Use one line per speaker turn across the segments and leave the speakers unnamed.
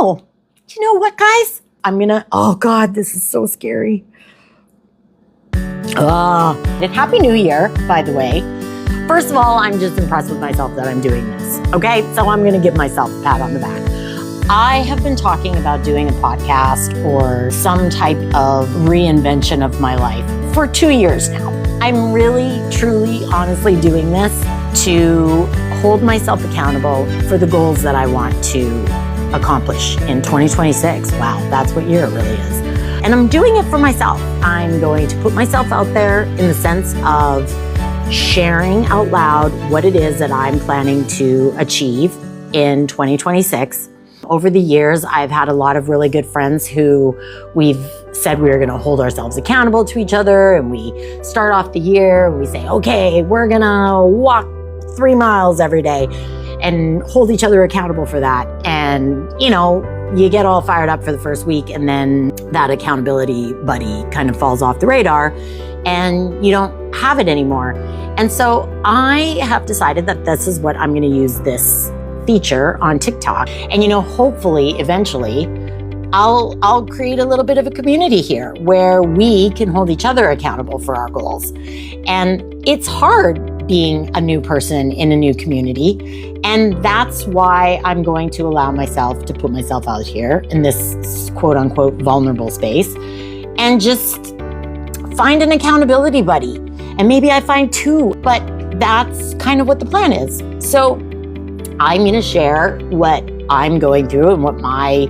know. You know what, guys? Oh God, this is so scary. And Happy New Year, by the way. First of all, I'm just impressed with myself that I'm doing this. Okay, so I'm gonna give myself a pat on the back. I have been talking about doing a podcast or some type of reinvention of my life for 2 years now. I'm really, truly, honestly doing this to hold myself accountable for the goals that I want to accomplish in 2026. Wow, that's what year it really is. And I'm doing it for myself. I'm going to put myself out there in the sense of sharing out loud what it is that I'm planning to achieve in 2026. Over the years, I've had a lot of really good friends who we've said we were going to hold ourselves accountable to each other. And we start off the year and we say, okay, we're going to walk 3 miles every day and hold each other accountable for that. And, you get all fired up for the first week and then that accountability buddy kind of falls off the radar and you don't have it anymore. And so I have decided that this is what I'm going to use this feature on TikTok. And, hopefully, eventually, I'll create a little bit of a community here where we can hold each other accountable for our goals. And it's hard being a new person in a new community. And that's why I'm going to allow myself to put myself out here in this quote unquote vulnerable space and just find an accountability buddy. And maybe I find 2, but that's kind of what the plan is. So I'm going to share what I'm going through and what my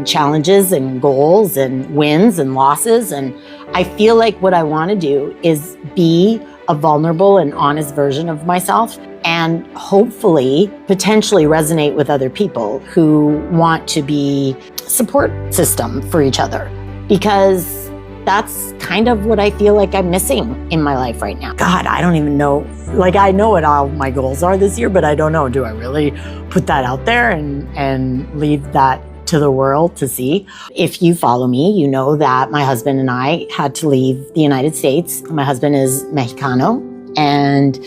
challenges and goals and wins and losses. And I feel like what I want to do is be a vulnerable and honest version of myself and hopefully potentially resonate with other people who want to be a support system for each other, because that's kind of what I feel like I'm missing in my life right now. God, I don't even know. I know what all my goals are this year, but I don't know. Do I really put that out there and leave that to the world to see? If you follow me, you know that my husband and I had to leave the United States. My husband is Mexicano and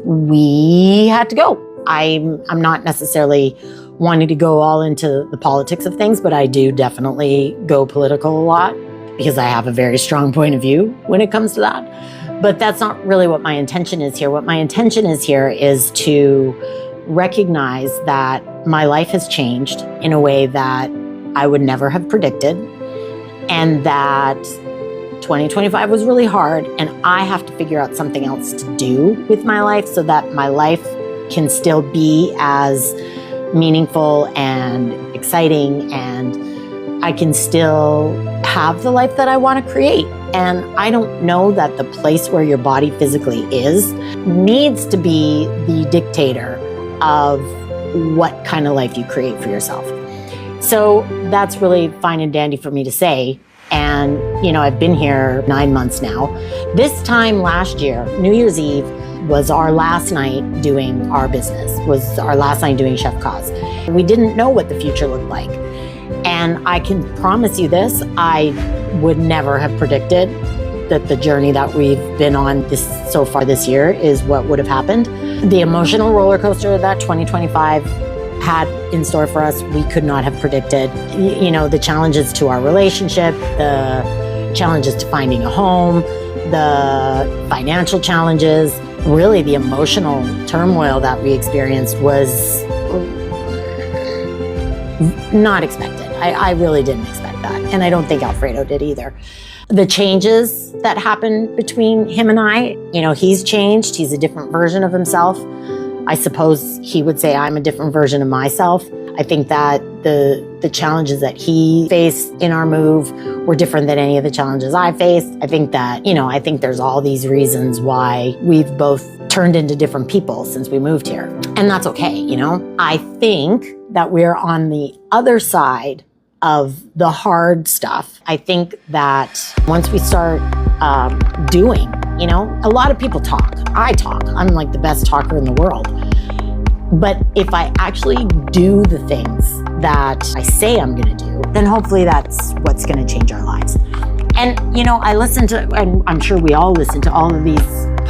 we had to go. I'm not necessarily wanting to go all into the politics of things, but I do definitely go political a lot because I have a very strong point of view when it comes to that. But that's not really what my intention is here. What my intention is here is to recognize that my life has changed in a way that I would never have predicted, and that 2025 was really hard, and I have to figure out something else to do with my life so that my life can still be as meaningful and exciting, and I can still have the life that I want to create. And I don't know that the place where your body physically is needs to be the dictator of what kind of life you create for yourself. So that's really fine and dandy for me to say. And, I've been here 9 months now. This time last year, New Year's Eve was our last night doing our business, was our last night doing Chef Cause. We didn't know what the future looked like. And I can promise you this, I would never have predicted that the journey that we've been on so far this year is what would have happened. The emotional roller coaster that 2025 had in store for us, we could not have predicted. The challenges to our relationship, the challenges to finding a home, the financial challenges, really the emotional turmoil that we experienced was not expected. I really didn't expect that. And I don't think Alfredo did either. The changes that happened between him and I, he's changed. He's a different version of himself. I suppose he would say I'm a different version of myself. I think that the challenges that he faced in our move were different than any of the challenges I faced. I think that, I think there's all these reasons why we've both turned into different people since we moved here. And that's okay, I think that we're on the other side of the hard stuff. I think that once we start doing, a lot of people talk. I talk. I'm like the best talker in the world. But if I actually do the things that I say I'm going to do, then hopefully that's what's going to change our lives. And, I listen to, and I'm sure we all listen to all of these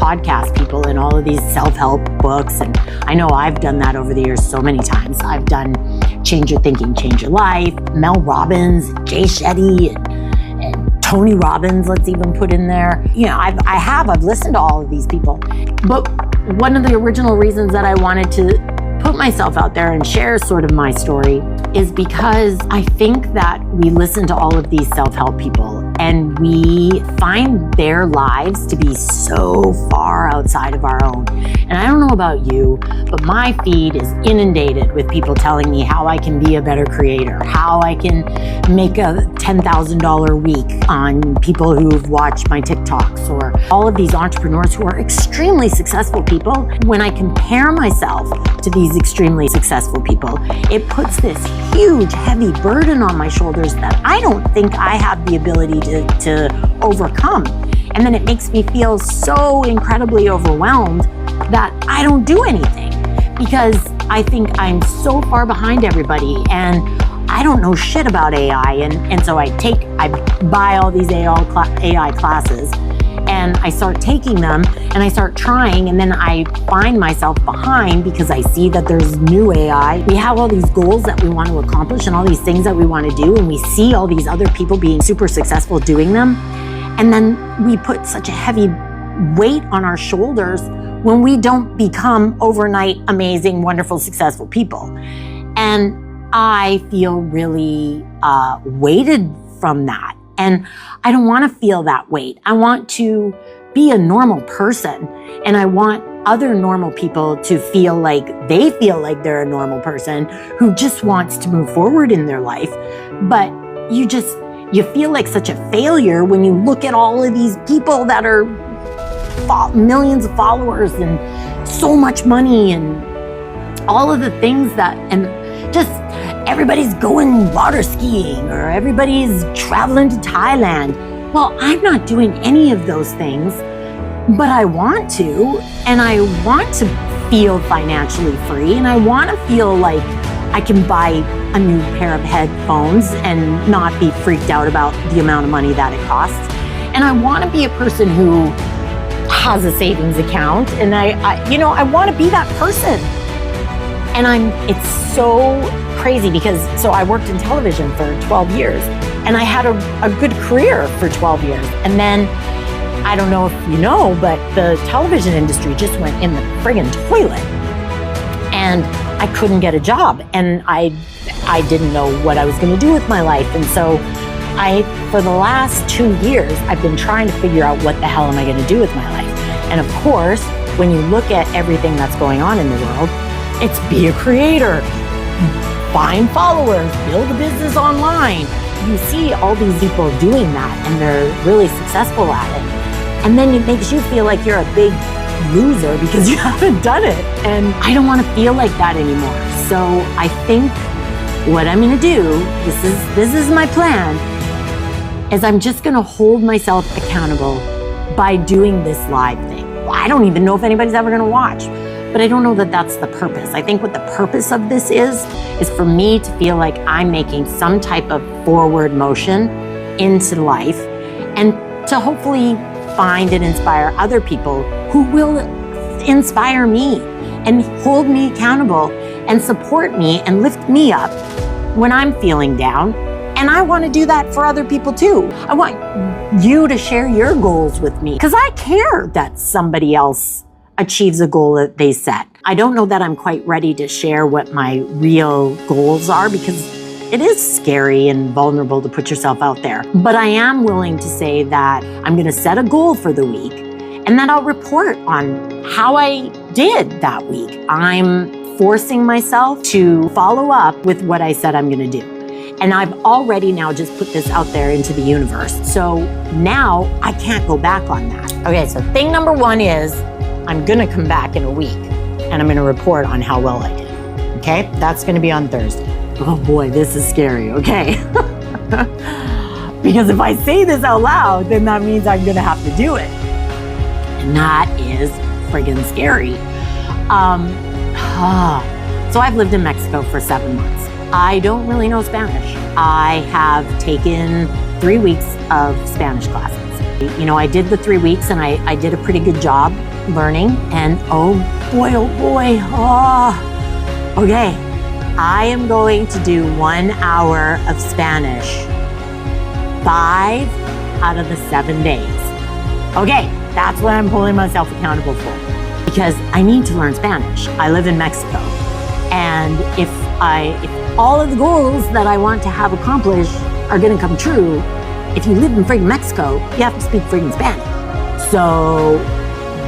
podcast people and all of these self-help books. And I know I've done that over the years so many times. I've done Change Your Thinking, Change Your Life, Mel Robbins, Jay Shetty, and Tony Robbins, let's even put in there. You know, I've listened to all of these people. But one of the original reasons that I wanted to put myself out there and share sort of my story is because I think that we listen to all of these self-help people and we find their lives to be so far outside of our own. And I don't know about you, but my feed is inundated with people telling me how I can be a better creator, how I can make a $10,000 week on people who've watched my TikToks, or all of these entrepreneurs who are extremely successful people. When I compare myself to these extremely successful people, it puts this huge, heavy burden on my shoulders that I don't think I have the ability to overcome. And then it makes me feel so incredibly overwhelmed that I don't do anything because I think I'm so far behind everybody and I don't know shit about AI. And so I buy all these AI classes and I start taking them and I start trying, and then I find myself behind because I see that there's new AI. We have all these goals that we want to accomplish and all these things that we want to do, and we see all these other people being super successful doing them. And then we put such a heavy weight on our shoulders when we don't become overnight amazing, wonderful, successful people. And I feel really weighted from that. And I don't want to feel that weight. I want to be a normal person. And I want other normal people to feel like they're a normal person who just wants to move forward in their life. But you feel like such a failure when you look at all of these people that are millions of followers and so much money and all of the things that, and just everybody's going water skiing or everybody's traveling to Thailand. Well, I'm not doing any of those things, but I want to, and I want to feel financially free, and I want to feel like I can buy a new pair of headphones and not be freaked out about the amount of money that it costs. And I want to be a person who has a savings account, and I want to be that person. And it's so crazy because, so I worked in television for 12 years and I had a good career for 12 years. And then, I don't know if you know, but the television industry just went in the friggin' toilet and I couldn't get a job, and I didn't know what I was going to do with my life. And so for the last 2 years, I've been trying to figure out what the hell am I going to do with my life. And of course, when you look at everything that's going on in the world, it's be a creator, find followers, build a business online. You see all these people doing that and they're really successful at it. And then it makes you feel like you're a big loser because you haven't done it. And I don't want to feel like that anymore. So I think what I'm going to do, this is my plan, is I'm just going to hold myself accountable by doing this live thing. I don't even know if anybody's ever going to watch, but I don't know that that's the purpose. I think what the purpose of this is for me to feel like I'm making some type of forward motion into life, and to hopefully find and inspire other people who will inspire me and hold me accountable and support me and lift me up when I'm feeling down. And I want to do that for other people too. I want you to share your goals with me because I care that somebody else achieves a goal that they set. I don't know that I'm quite ready to share what my real goals are because it is scary and vulnerable to put yourself out there. But I am willing to say that I'm going to set a goal for the week and then I'll report on how I did that week. I'm forcing myself to follow up with what I said I'm going to do. And I've already now just put this out there into the universe. So now I can't go back on that. Okay, so thing number one is I'm going to come back in a week and I'm going to report on how well I did. Okay, that's going to be on Thursday. Oh boy, this is scary, okay? Because if I say this out loud, then that means I'm going to have to do it. And that is friggin' scary. So I've lived in Mexico for 7 months. I don't really know Spanish. I have taken 3 weeks of Spanish classes. You know, I did the 3 weeks and I did a pretty good job learning, and oh boy, okay. I am going to do 1 hour of Spanish 5 out of the 7 days. Okay, that's what I'm holding myself accountable for, because I need to learn Spanish. I live in Mexico. And if all of the goals that I want to have accomplished are gonna come true, if you live in friggin' Mexico, you have to speak friggin' Spanish. So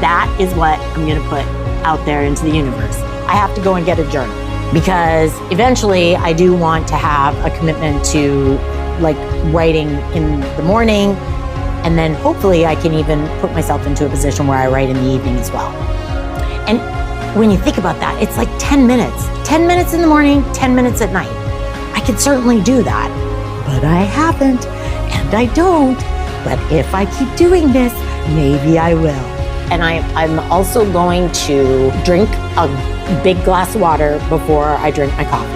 that is what I'm gonna put out there into the universe. I have to go and get a journal, because eventually I do want to have a commitment to like writing in the morning, and then hopefully I can even put myself into a position where I write in the evening as well. And when you think about that, it's like 10 minutes. 10 minutes in the morning, 10 minutes at night. I could certainly do that, but I haven't, and I don't. But if I keep doing this, maybe I will. And I'm also going to drink a big glass of water before I drink my coffee.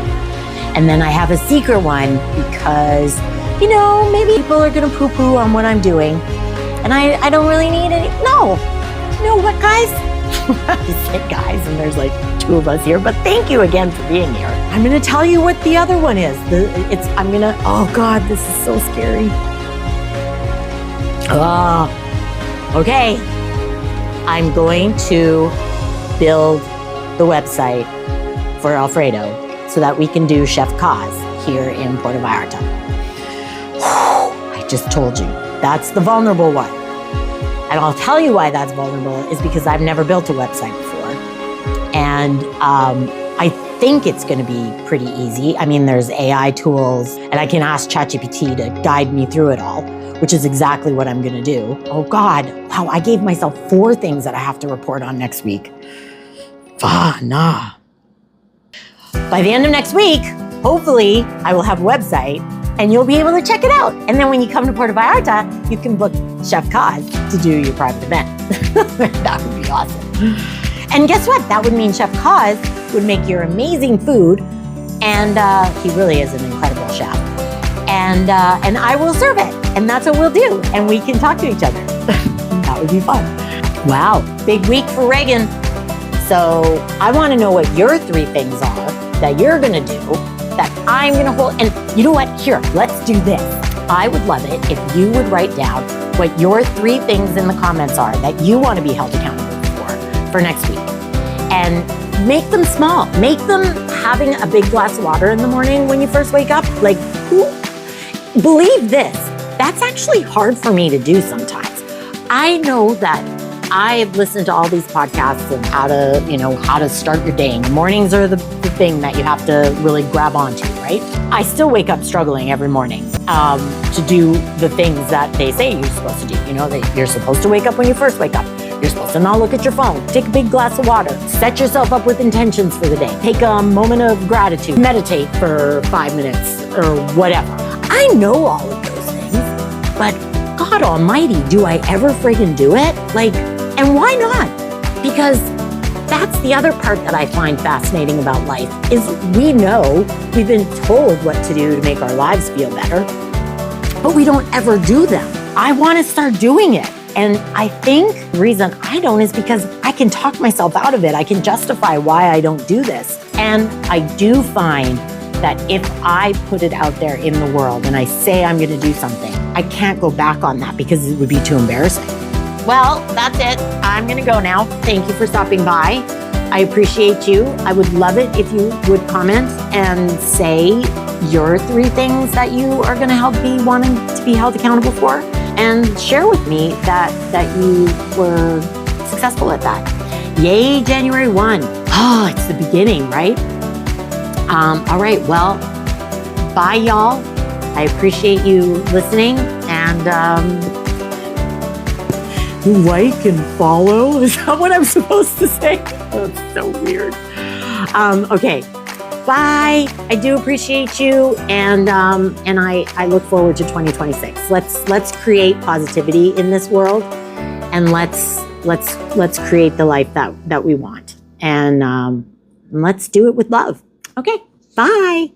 And then I have a secret one because, you know, maybe people are gonna poo-poo on what I'm doing, and I don't really need any. No, you know what, guys? I say guys, and there's like 2 of us here, but thank you again for being here. I'm gonna tell you what the other one is. Oh God, this is so scary. Okay. I'm going to build the website for Alfredo so that we can do Chef Kaz here in Puerto Vallarta. I just told you, that's the vulnerable one. And I'll tell you why that's vulnerable is because I've never built a website before. And I think it's gonna be pretty easy. I mean, there's AI tools, and I can ask ChatGPT to guide me through it all, which is exactly what I'm gonna do. Oh God, wow, I gave myself 4 things that I have to report on next week. Nah. By the end of next week, hopefully I will have a website and you'll be able to check it out. And then when you come to Puerto Vallarta, you can book Chef Kaz to do your private event. That would be awesome. And guess what? That would mean Chef Kaz would make your amazing food, and he really is an incredible chef. And I will serve it, and that's what we'll do, and we can talk to each other. That would be fun. Wow, big week for Reagan. So I want to know what your 3 things are that you're gonna do, that I'm gonna hold. And you know what? Here, let's do this. I would love it if you would write down what your 3 things in the comments are that you want to be held accountable for next week. And make them small. Make them having a big glass of water in the morning when you first wake up. Like, believe this, that's actually hard for me to do sometimes. I know that I've listened to all these podcasts of how to start your day. And the mornings are the thing that you have to really grab onto, right? I still wake up struggling every morning to do the things that they say you're supposed to do. You know, that you're supposed to wake up when you first wake up. You're supposed to not look at your phone. Take a big glass of water. Set yourself up with intentions for the day. Take a moment of gratitude. Meditate for 5 minutes or whatever. I know all of those things, but God almighty, do I ever friggin' do it? Like, and why not? Because that's the other part that I find fascinating about life is we've been told what to do to make our lives feel better, but we don't ever do them. I want to start doing it. And I think the reason I don't is because I can talk myself out of it. I can justify why I don't do this. And I do find that if I put it out there in the world and I say I'm going to do something, I can't go back on that because it would be too embarrassing. Well, that's it. I'm going to go now. Thank you for stopping by. I appreciate you. I would love it if you would comment and say your 3 things that you are going to help me wanting to be held accountable for, and share with me that you were successful at that. Yay, January 1. Oh, it's the beginning, right? All right, well, bye, y'all. I appreciate you listening, and like and follow. Is that what I'm supposed to say? Oh, it's so weird. Okay. Bye. I do appreciate you, and I look forward to 2026. Let's create positivity in this world, and let's create the life that we want, and let's do it with love. Okay. Bye.